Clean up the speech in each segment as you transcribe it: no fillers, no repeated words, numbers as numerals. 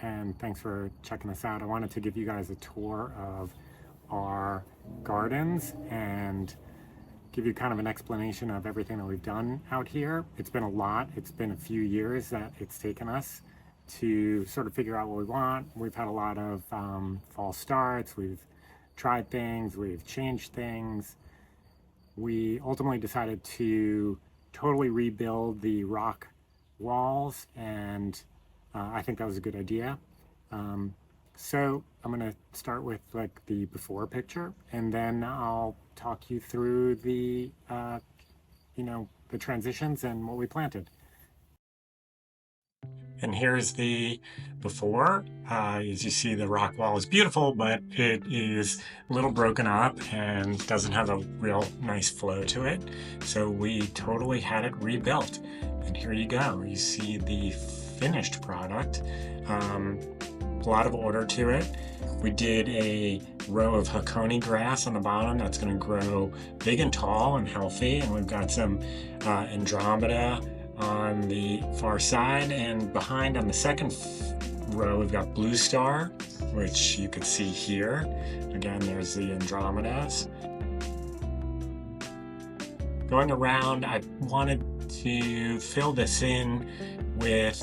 and thanks for checking us out. I wanted to give you guys a tour of our gardens and give you kind of an explanation of everything that we've done out here. It's been a lot. It's been a few years that it's taken us to sort of figure out what we want. We've had a lot of false starts. We've tried things. We've changed things. We ultimately decided to totally rebuild the rock walls, and I think that was a good idea. So I'm going to start with like the before picture, and then I'll talk you through the the transitions and what we planted. And here's the before. As you see, the rock wall is beautiful, but it is a little broken up and doesn't have a real nice flow to it. So we totally had it rebuilt. And here you go. You see the finished product. A lot of order to it. We did a row of Hakone Grass on the bottom that's going to grow big and tall and healthy. And we've got some Andromeda on the far side, and behind on the second row we've got Bluestar, which you can see here. Again, there's the Andromedas. Going around, I wanted to fill this in with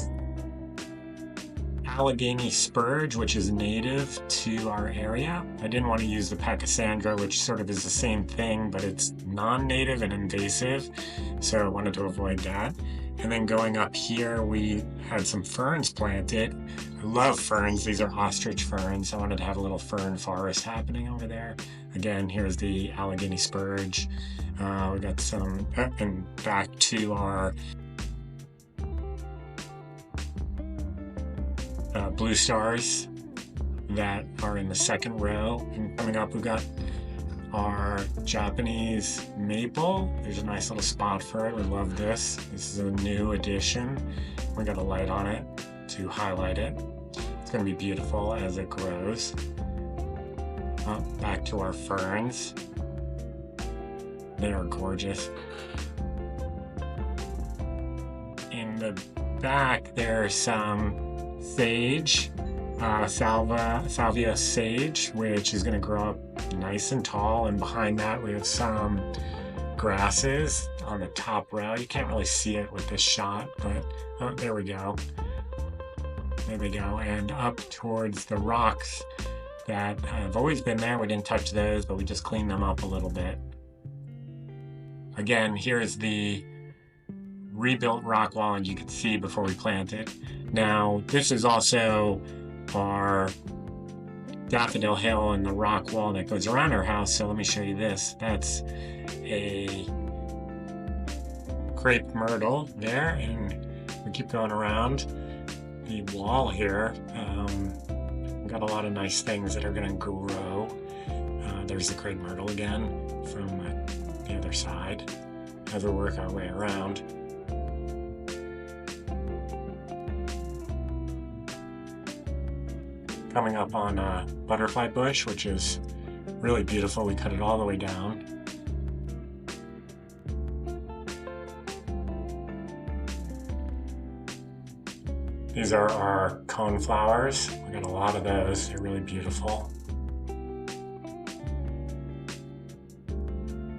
Allegheny Spurge, which is native to our area. I didn't want to use the Pachysandra, which sort of is the same thing, but it's non-native and invasive, so I wanted to avoid that. And then going up here, we had some ferns planted. I love ferns. These are Ostrich Ferns. I wanted to have a little fern forest happening over there. Again, here's the Allegheny Spurge. We got some, and back to our Bluestars that are in the second row. And coming up, we've got our Japanese maple. There's a nice little spot for it. We love this. This is a new addition. We got a light on it to highlight it. It's going to be beautiful as it grows. Back to our ferns. They are gorgeous. In the back, there's some sage, Salvia sage, which is going to grow up nice and tall, and behind that we have some grasses on the top row. You can't really see it with this shot, but there we go. There we go. And up towards the rocks that have always been there. We didn't touch those, but we just cleaned them up a little bit. Again, here's the rebuilt rock wall, and you can see before we planted. Now, this is also our daffodil hill and the rock wall that goes around our house. So let me show you this. That's a Crepe Myrtle there, and we keep going around the wall here. We've got a lot of nice things that are going to grow. There's the Crepe Myrtle again from the other side as we work our way around. Coming up on a butterfly bush, which is really beautiful. We cut it all the way down. These are our coneflowers. We got a lot of those. They're really beautiful.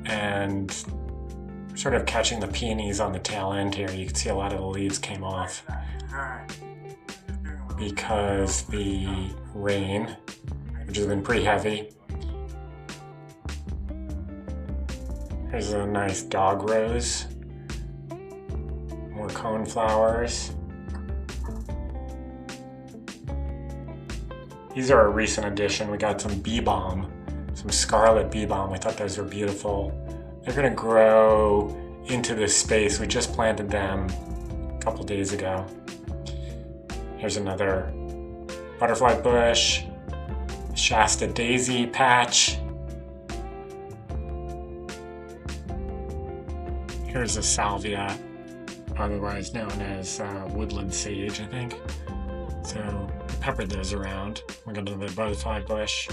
And sort of catching the peonies on the tail end here. You can see a lot of the leaves came off because the rain, which has been pretty heavy. Here's a nice dog rose. More coneflowers. These are a recent addition. We got some Beebalm, some Scarlet Beebalm. I thought those were beautiful. They're gonna grow into this space. We just planted them a couple days ago. Here's another butterfly bush, Shasta daisy patch. Here's a Salvia, otherwise known as woodland sage, I think. So we peppered those around. We're going to do the butterfly bush.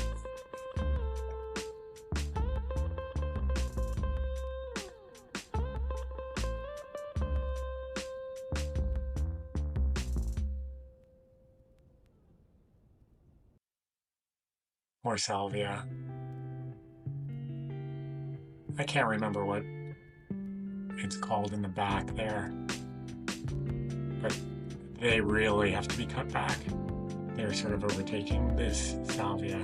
more salvia. I can't remember what it's called in the back there, but they really have to be cut back. They're sort of overtaking this salvia.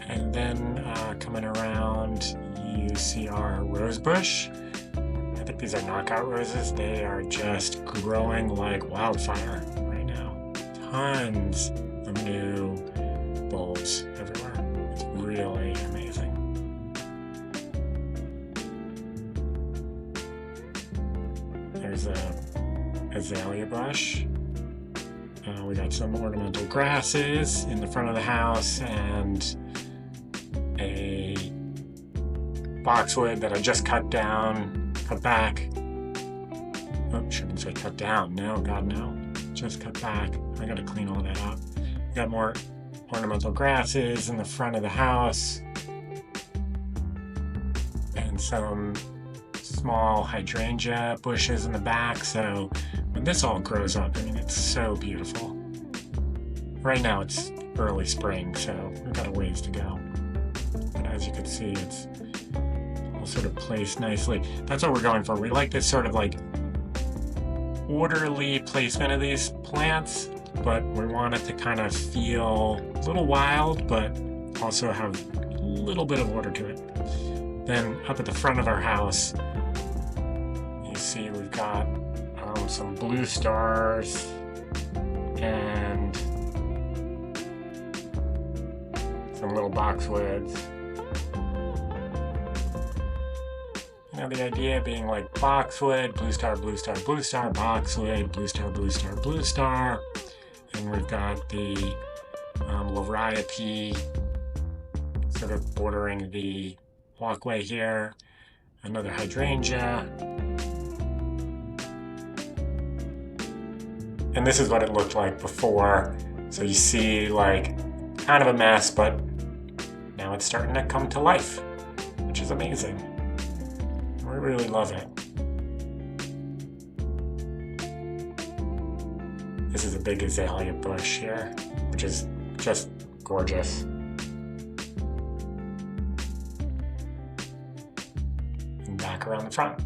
And then coming around, you see our rose bush. I think these are knockout roses. They are just growing like wildfire right now. Tons of new bulbs everywhere. It's really amazing. There's a azalea bush. We got some ornamental grasses in the front of the house and a boxwood that I just cut back. Oh, shouldn't say cut down. No, God, no. Just cut back. I gotta clean all that up. We got more ornamental grasses in the front of the house and some small hydrangea bushes in the back. So when this all grows up, I mean, it's so beautiful. Right now it's early spring, so we've got a ways to go. But as you can see, it's all sort of placed nicely. That's what we're going for. We like this sort of like orderly placement of these plants, but we want it to kind of feel a little wild, but also have a little bit of order to it. Then up at the front of our house, you see we've got some Bluestars and some little boxwoods. You know, the idea being like boxwood, Bluestar, Bluestar, Bluestar, boxwood, Bluestar, Bluestar, Bluestar. And we've got the Loriope sort of bordering the walkway here. Another hydrangea. And this is what it looked like before. So you see like kind of a mess, but now it's starting to come to life, which is amazing. We really love it. This is a big azalea bush here, which is just gorgeous. And back around the front.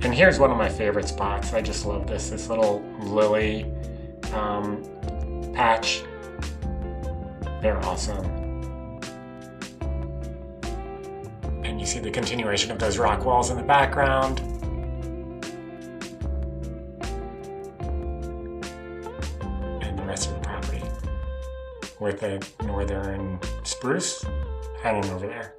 And here's one of my favorite spots. I just love this little lily patch. They're awesome. And you see the continuation of those rock walls in the background. And the rest of the property with the northern spruce hanging over there.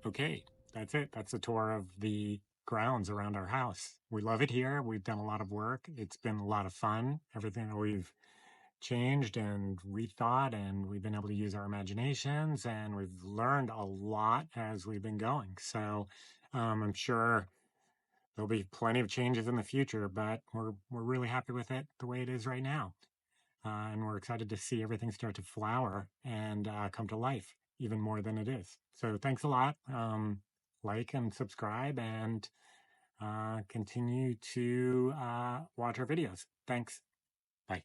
Okay, that's it. That's a tour of the grounds around our house. We love it here. We've done a lot of work. It's been a lot of fun. Everything that we've changed and rethought, and we've been able to use our imaginations, and we've learned a lot as we've been going. So I'm sure there'll be plenty of changes in the future, but we're really happy with it the way it is right now. And we're excited to see everything start to flower and come to life even more than it is. So thanks a lot. Like and subscribe and continue to watch our videos. Thanks. Bye.